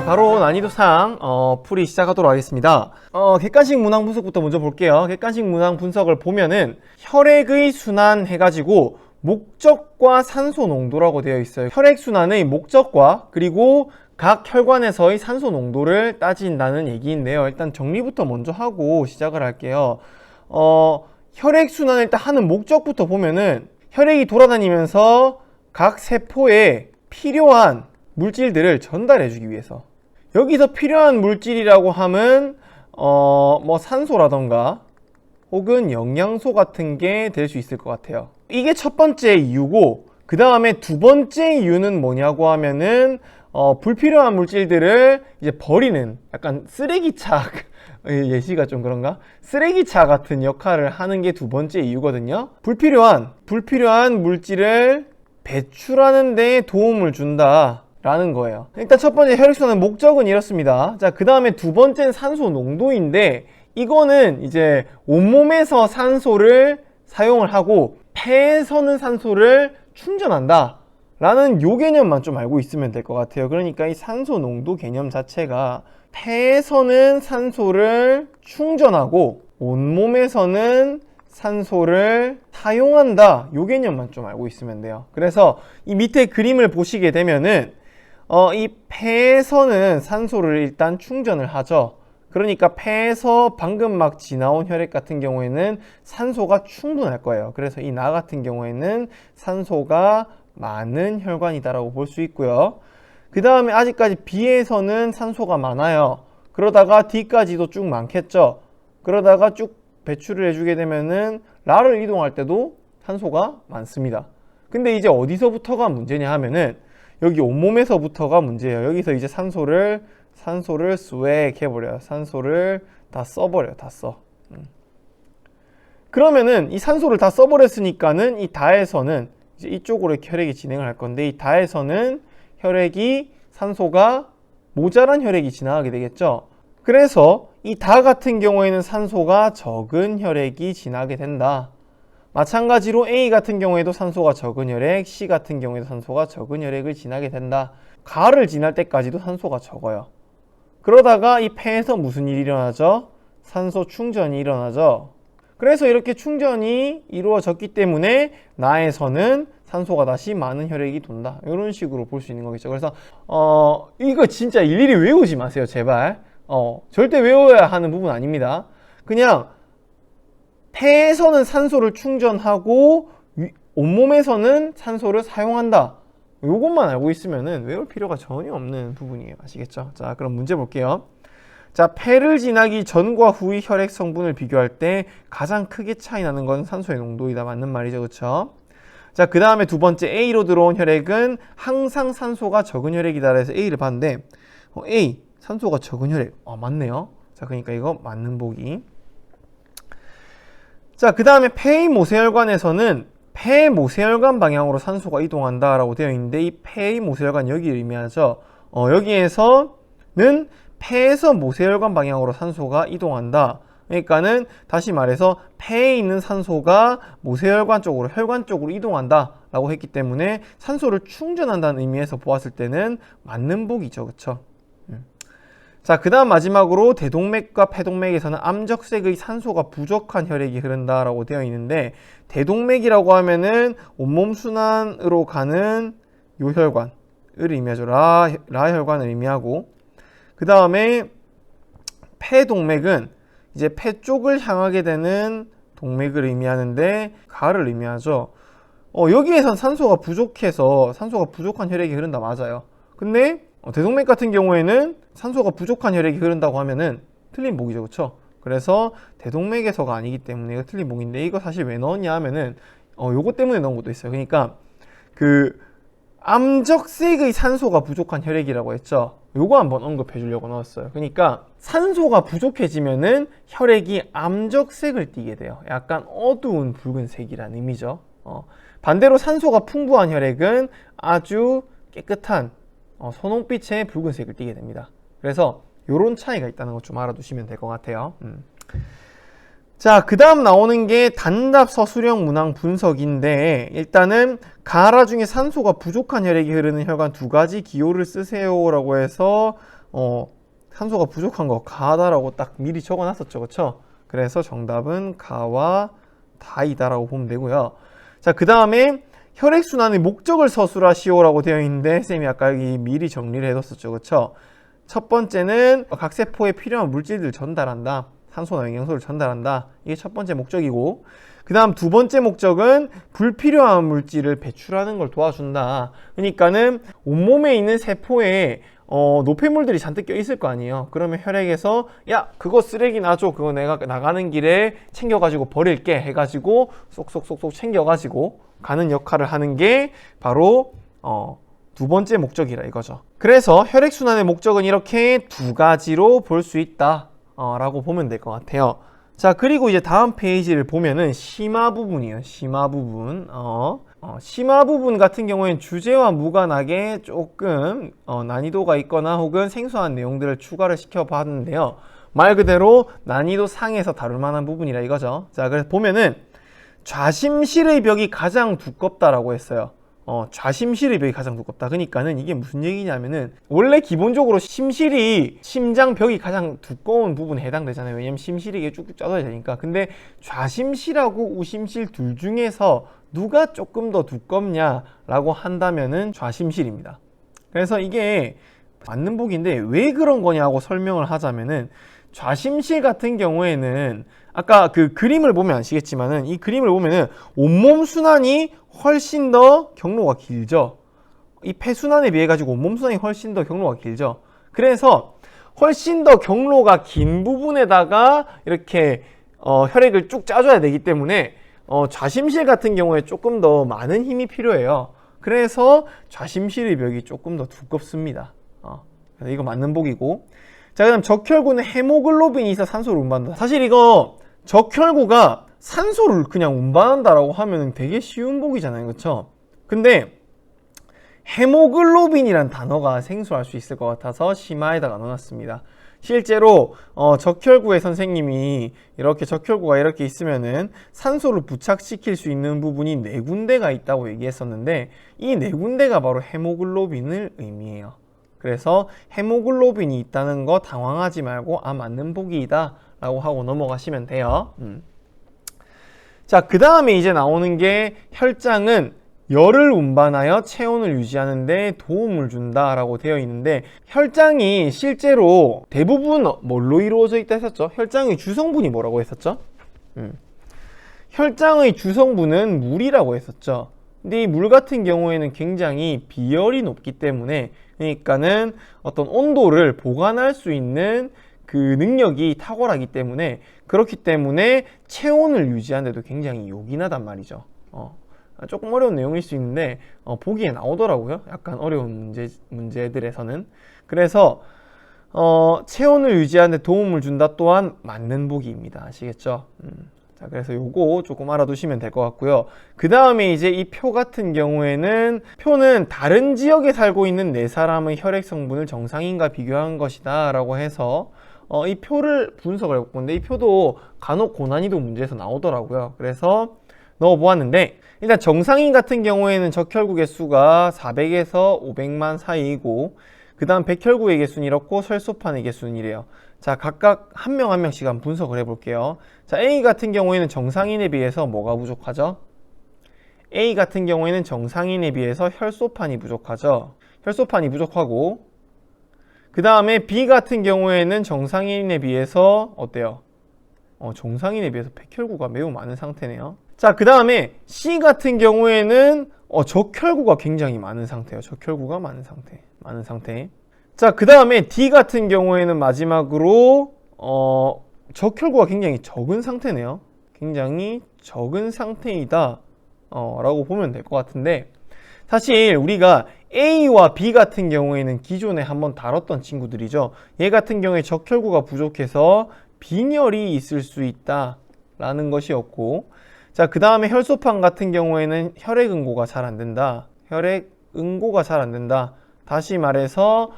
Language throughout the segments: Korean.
바로 난이도상 풀이 시작하도록 하겠습니다. 객관식 문항 분석부터 먼저 볼게요. 객관식 문항 분석을 보면은 혈액의 순환 해가지고 목적과 산소 농도라고 되어 있어요. 혈액 순환의 목적과 그리고 각 혈관에서의 산소 농도를 따진다는 얘기인데요. 일단 정리부터 먼저 하고 시작을 할게요. 혈액 순환을 일단 하는 목적부터 보면은 혈액이 돌아다니면서 각 세포에 필요한 물질들을 전달해 주기 위해서, 여기서 필요한 물질이라고 하면 뭐 산소라던가 혹은 영양소 같은 게 될 수 있을 것 같아요. 이게 첫 번째 이유고, 그 다음에 두 번째 이유는 뭐냐고 하면은 불필요한 물질들을 이제 버리는, 약간 쓰레기차 예시가 좀 그런가? 쓰레기차 같은 역할을 하는 게 두 번째 이유거든요. 불필요한 물질을 배출하는 데 도움을 준다 라는 거예요. 일단 첫 번째 혈액순환의 목적은 이렇습니다. 자, 그 다음에 두 번째는 산소 농도인데, 이거는 이제 온몸에서 산소를 사용을 하고 폐에서는 산소를 충전한다 라는 요 개념만 좀 알고 있으면 될 것 같아요. 그러니까 이 산소 농도 개념 자체가 폐에서는 산소를 충전하고 온몸에서는 산소를 사용한다, 요 개념만 좀 알고 있으면 돼요. 그래서 이 밑에 그림을 보시게 되면은 이 폐에서는 산소를 일단 충전을 하죠. 그러니까 폐에서 방금 막 지나온 혈액 같은 경우에는 산소가 충분할 거예요. 그래서 이 나 같은 경우에는 산소가 많은 혈관이다라고 볼 수 있고요. 그 다음에 아직까지 B에서는 산소가 많아요. 그러다가 D까지도 쭉 많겠죠. 그러다가 쭉 배출을 해주게 되면은 라를 이동할 때도 산소가 많습니다. 근데 이제 어디서부터가 문제냐 하면은 여기 온몸에서부터가 문제예요. 여기서 이제 산소를 스웩 해버려요. 산소를 다 써버려요. 다 써. 그러면은 이 산소를 다 써버렸으니까는 이 다에서는 이제 이쪽으로 혈액이 진행을 할 건데, 이 다에서는 산소가 모자란 혈액이 지나가게 되겠죠. 그래서 이 다 같은 경우에는 산소가 적은 혈액이 지나게 된다. 마찬가지로 A 같은 경우에도 산소가 적은 혈액, C 같은 경우에도 산소가 적은 혈액을 지나게 된다. 가를 지날 때까지도 산소가 적어요. 그러다가 이 폐에서 무슨 일이 일어나죠? 산소 충전이 일어나죠. 그래서 이렇게 충전이 이루어졌기 때문에 나에서는 산소가 다시 많은 혈액이 돈다. 이런 식으로 볼 수 있는 거겠죠. 그래서 이거 진짜 일일이 외우지 마세요, 제발. 절대 외워야 하는 부분 아닙니다. 그냥 폐에서는 산소를 충전하고 온몸에서는 산소를 사용한다. 요것만 알고 있으면은 외울 필요가 전혀 없는 부분이에요. 아시겠죠? 자, 그럼 문제 볼게요. 자, 폐를 지나기 전과 후의 혈액 성분을 비교할 때 가장 크게 차이 나는 건 산소의 농도이다. 맞는 말이죠. 그쵸? 자, 그 다음에 두 번째 A로 들어온 혈액은 항상 산소가 적은 혈액이다. 그래서 A를 봤는데 A, 산소가 적은 혈액. 맞네요. 자, 그러니까 이거 맞는 보기. 자, 그 다음에 폐의 모세혈관에서는 폐 모세혈관 방향으로 산소가 이동한다 라고 되어 있는데, 이 폐의 모세혈관 여기를 의미하죠. 여기에서는 폐에서 모세혈관 방향으로 산소가 이동한다. 그러니까는 다시 말해서 폐에 있는 산소가 모세혈관 쪽으로, 혈관 쪽으로 이동한다 라고 했기 때문에 산소를 충전한다는 의미에서 보았을 때는 맞는 보기죠. 그쵸? 자, 그 다음 마지막으로 대동맥과 폐동맥에서는 암적색의 산소가 부족한 혈액이 흐른다라고 되어 있는데, 대동맥이라고 하면은 온몸 순환으로 가는 요 혈관을 의미하죠. 라 혈관을 의미하고, 그 다음에 폐동맥은 이제 폐 쪽을 향하게 되는 동맥을 의미하는데 가를 의미하죠. 여기에선 산소가 부족해서 산소가 부족한 혈액이 흐른다. 맞아요. 근데 대동맥 같은 경우에는 산소가 부족한 혈액이 흐른다고 하면은 틀린 보기죠. 그쵸? 그래서 대동맥에서가 아니기 때문에 이거 틀린 보기인데, 이거 사실 왜 넣었냐 하면은 요거 때문에 넣은 것도 있어요. 그러니까 그 암적색의 산소가 부족한 혈액이라고 했죠. 요거 한번 언급해 주려고 넣었어요. 그러니까 산소가 부족해지면은 혈액이 암적색을 띠게 돼요. 약간 어두운 붉은색이라는 의미죠. 반대로 산소가 풍부한 혈액은 아주 깨끗한 선홍빛의 붉은색을 띠게 됩니다. 그래서 요런 차이가 있다는 것 좀 알아두시면 될 것 같아요. 자, 그 다음 나오는 게 단답 서술형 문항 분석인데, 일단은 가라 중에 산소가 부족한 혈액이 흐르는 혈관 두 가지 기호를 쓰세요 라고 해서 산소가 부족한 거 가다라고 딱 미리 적어놨었죠. 그쵸? 그래서 정답은 가와 다이다라고 보면 되고요. 자, 그 다음에 혈액순환의 목적을 서술하시오라고 되어 있는데 쌤이 아까 여기 미리 정리를 해뒀었죠. 그쵸? 첫 번째는 각 세포에 필요한 물질들을 전달한다. 산소나 영양소를 전달한다. 이게 첫 번째 목적이고, 그 다음 두 번째 목적은 불필요한 물질을 배출하는 걸 도와준다. 그러니까는 온몸에 있는 세포에 노폐물들이 잔뜩 껴 있을 거 아니에요. 그러면 혈액에서 야, 그거 쓰레기 놔줘. 그거 내가 나가는 길에 챙겨가지고 버릴게 해가지고 쏙쏙쏙쏙 챙겨가지고 가는 역할을 하는 게 바로 두 번째 목적이라 이거죠. 그래서 혈액순환의 목적은 이렇게 두 가지로 볼 수 있다 라고 보면 될 것 같아요. 자, 그리고 이제 다음 페이지를 보면은 심화 부분이에요. 심화 부분. 심화 부분 같은 경우에는 주제와 무관하게 조금 난이도가 있거나 혹은 생소한 내용들을 추가를 시켜 봤는데요. 말 그대로 난이도 상에서 다룰 만한 부분이라 이거죠. 자, 그래서 보면은 좌심실의 벽이 가장 두껍다라고 했어요. 좌심실의 벽이 가장 두껍다. 그러니까는 이게 무슨 얘기냐면은 원래 기본적으로 심실이 심장 벽이 가장 두꺼운 부분에 해당되잖아요. 왜냐면 심실이 이게 쭉쭉 짜져야 되니까. 근데 좌심실하고 우심실 둘 중에서 누가 조금 더 두껍냐라고 한다면은 좌심실입니다. 그래서 이게 맞는 복인데 왜 그런 거냐고 설명을 하자면은 좌심실 같은 경우에는 아까 그 그림을 보면 아시겠지만은 이 그림을 보면은 온몸 순환이 훨씬 더 경로가 길죠. 이 폐순환에 비해 가지고 온몸 순환이 훨씬 더 경로가 길죠. 그래서 훨씬 더 경로가 긴 부분에다가 이렇게 혈액을 쭉 짜줘야 되기 때문에 좌심실 같은 경우에 조금 더 많은 힘이 필요해요. 그래서 좌심실의 벽이 조금 더 두껍습니다. 그래서 이거 맞는 복이고, 자, 그다음 적혈구는 헤모글로빈이 있어 산소를 운반한다. 사실 이거 적혈구가 산소를 그냥 운반한다라고 하면 되게 쉬운 복이잖아요. 그렇죠? 근데 헤모글로빈이란 단어가 생소할 수 있을 것 같아서 심화에다가 넣어놨습니다. 실제로 적혈구의 선생님이 이렇게 적혈구가 이렇게 있으면은 산소를 부착시킬 수 있는 부분이 4군데가 있다고 얘기했었는데 이 4군데가 바로 헤모글로빈을 의미해요. 그래서 헤모글로빈이 있다는 거 당황하지 말고 맞는 복이다 라고 하고 넘어가시면 돼요. 자, 그 다음에 이제 나오는 게 혈장은 열을 운반하여 체온을 유지하는 데 도움을 준다 라고 되어 있는데, 혈장이 실제로 대부분 뭘로 이루어져 있다 했었죠? 혈장의 주성분이 뭐라고 했었죠? 혈장의 주성분은 물이라고 했었죠. 근데 이 물 같은 경우에는 굉장히 비열이 높기 때문에, 그러니까는 어떤 온도를 보관할 수 있는 그 능력이 탁월하기 때문에, 그렇기 때문에 체온을 유지하는 데도 굉장히 요긴하단 말이죠. 조금 어려운 내용일 수 있는데 보기에 나오더라고요. 약간 어려운 문제들에서는. 그래서 체온을 유지하는 데 도움을 준다 또한 맞는 복이입니다. 아시겠죠? 자, 그래서 요거 조금 알아두시면 될 것 같고요. 그 다음에 이제 이 표 같은 경우에는, 표는 다른 지역에 살고 있는 4사람의 혈액 성분을 정상인과 비교한 것이다 라고 해서 이 표를 분석을 해볼 건데, 이 표도 간혹 고난이도 문제에서 나오더라고요. 그래서 넣어보았는데, 일단 정상인 같은 경우에는 적혈구 개수가 400에서 500만 사이이고, 그 다음 백혈구의 개수는 이렇고 혈소판의 개수는 이래요. 자, 각각 한 명 한 명씩 한번 분석을 해볼게요. 자, A 같은 경우에는 정상인에 비해서 뭐가 부족하죠? A 같은 경우에는 정상인에 비해서 혈소판이 부족하죠. 혈소판이 부족하고, 그 다음에 B 같은 경우에는 정상인에 비해서 어때요? 정상인에 비해서 백혈구가 매우 많은 상태네요. 자, 그 다음에 C 같은 경우에는 적혈구가 굉장히 많은 상태예요. 적혈구가 많은 상태. 자, 그 다음에 D 같은 경우에는 마지막으로 적혈구가 굉장히 적은 상태네요. 굉장히 적은 상태이다 라고 보면 될 것 같은데, 사실 우리가 A와 B 같은 경우에는 기존에 한번 다뤘던 친구들이죠. 얘 같은 경우에 적혈구가 부족해서 빈혈이 있을 수 있다 라는 것이었고, 자, 그 다음에 혈소판 같은 경우에는 혈액응고가 잘 안 된다. 다시 말해서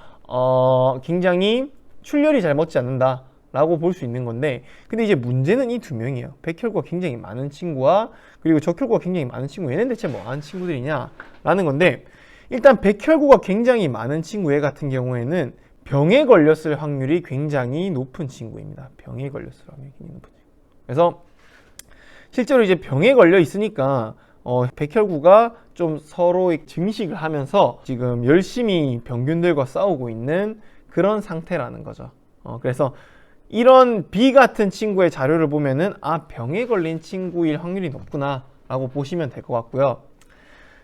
굉장히 출혈이 잘 멎지 않는다 라고 볼 수 있는 건데, 근데 이제 문제는 이 두 명이에요. 백혈구가 굉장히 많은 친구와 그리고 적혈구가 굉장히 많은 친구, 얘는 대체 뭐 하는 친구들이냐 라는 건데, 일단 백혈구가 굉장히 많은 친구 얘 같은 경우에는 병에 걸렸을 확률이 굉장히 높은 친구입니다. 병에 걸렸을 확률이 굉장히 높은 친구. 그래서 실제로 이제 병에 걸려 있으니까 백혈구가 좀 서로 증식을 하면서 지금 열심히 병균들과 싸우고 있는 그런 상태라는 거죠. 그래서 이런 B 같은 친구의 자료를 보면은 병에 걸린 친구일 확률이 높구나 라고 보시면 될 것 같고요.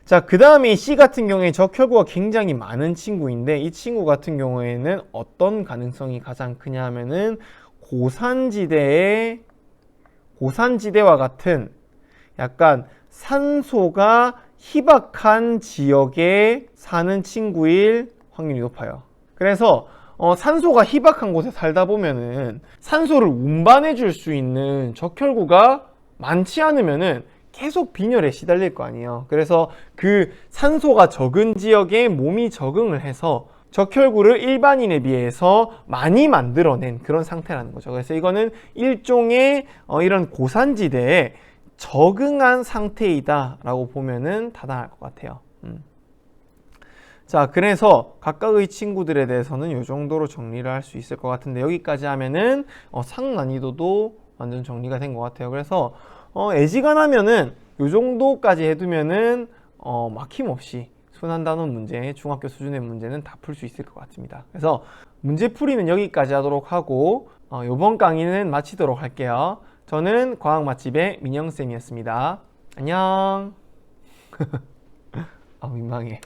자, 그 다음에 C 같은 경우에 적혈구가 굉장히 많은 친구인데 이 친구 같은 경우에는 어떤 가능성이 가장 크냐 하면은 고산지대와 같은 약간 산소가 희박한 지역에 사는 친구일 확률이 높아요. 그래서 산소가 희박한 곳에 살다 보면은 산소를 운반해 줄 수 있는 적혈구가 많지 않으면은 계속 빈혈에 시달릴 거 아니에요. 그래서 그 산소가 적은 지역에 몸이 적응을 해서 적혈구를 일반인에 비해서 많이 만들어낸 그런 상태라는 거죠. 그래서 이거는 일종의 이런 고산지대에 적응한 상태이다 라고 보면은 타당할 것 같아요. 자, 그래서 각각의 친구들에 대해서는 이 정도로 정리를 할 수 있을 것 같은데 여기까지 하면은 상난이도도 완전 정리가 된 것 같아요. 그래서 애지간하면은 이 정도까지 해두면은 막힘없이 순환단원 문제, 중학교 수준의 문제는 다 풀 수 있을 것 같습니다. 그래서 문제풀이는 여기까지 하도록 하고 이번 강의는 마치도록 할게요. 저는 과학 맛집의 민영쌤이었습니다. 안녕. 민망해.